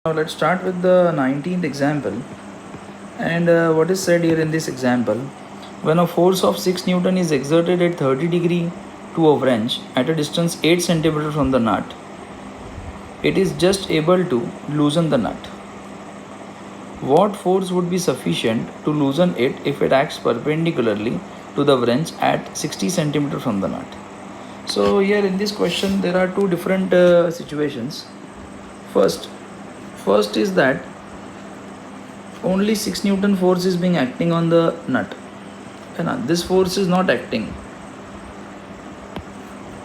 Now let's start with the 19th example. And what is said here in this example, when a force of 6 Newton is exerted at 30 degree to a wrench at a distance 8 centimeter from the nut, it is just able to loosen the nut. What force would be sufficient to loosen it if it acts perpendicularly to the wrench at 60 centimeter from the nut? So here in this question there are two different situations. First is that only 6 Newton force is being acting on the nut, and this force is not acting.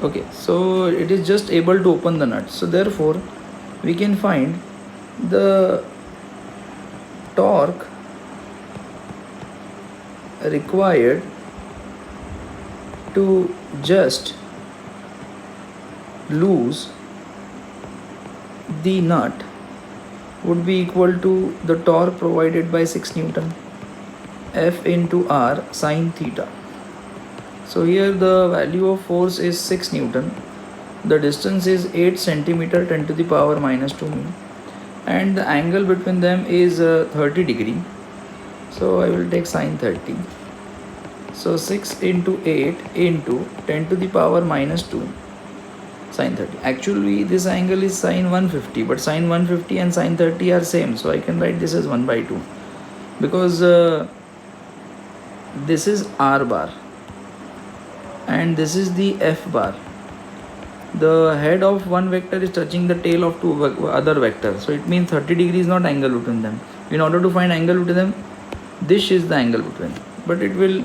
Okay, so it is just able to open the nut. So therefore we can find the torque required to just loose the nut would be equal to the torque provided by 6 Newton, F into R sine theta. So here the value of force is 6 Newton, the distance is 8 centimeter 10 to the power minus 2 meter, and the angle between them is 30 degree. So I will take sine 30. So 6 into 8 into 10 to the power minus 2 sine 30. Actually this angle is sine 150, but sine 150 and sine 30 are same, so I can write this as 1 by 2 because this is R bar and this is the F bar. The head of one vector is touching the tail of two other vectors, so it means 30 degree is not angle between them. In order to find angle between them, this is the angle between, but it will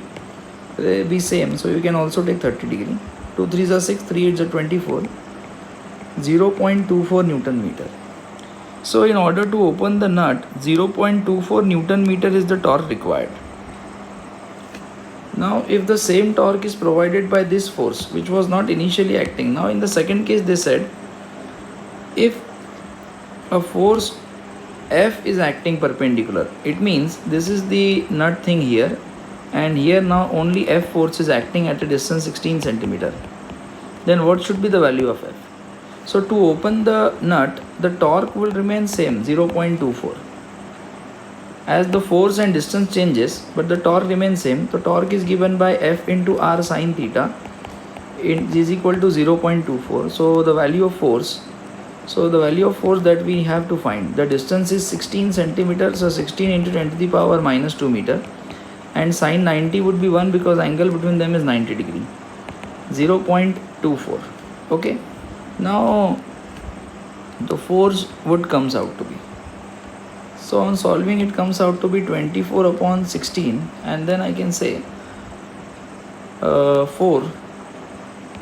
be same, so you can also take 30 degree. 2 3s are 6, 3 8s are 24, 0.24 Newton meter. So in order to open the nut, 0.24 Newton meter is the torque required. Now if the same torque is provided by this force which was not initially acting, now in the second case they said if a force F is acting perpendicular, it means this is the nut thing here, and here now only F force is acting at a distance 16 centimeter. Then what should be the value of F? So to open the nut, the torque will remain same, 0.24. As the force and distance changes, but the torque remains same, the torque is given by F into R sine theta. It is equal to 0.24. So the value of force, that we have to find, the distance is 16 centimeters, so 16 into 10 to the power minus 2 meter, and sine 90 would be 1 because angle between them is 90 degree, 0.24. okay, now the force would comes out to be, so on solving it comes out to be 24 upon 16, and then I can say 4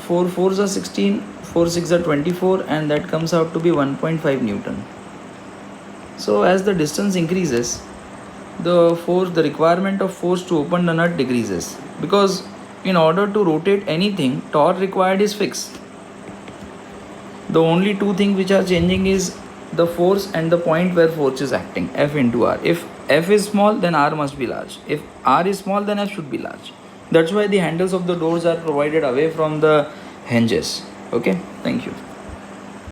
4s are 16, 4 6 are 24, and that comes out to be 1.5 Newton. So as the distance increases, the requirement of force to open the nut decreases, because in order to rotate anything, torque required is fixed. The only two things which are changing is the force and the point where force is acting, F into R. If F is small, then R must be large. If R is small, then F should be large. That's why the handles of the doors are provided away from the hinges. Okay, thank you.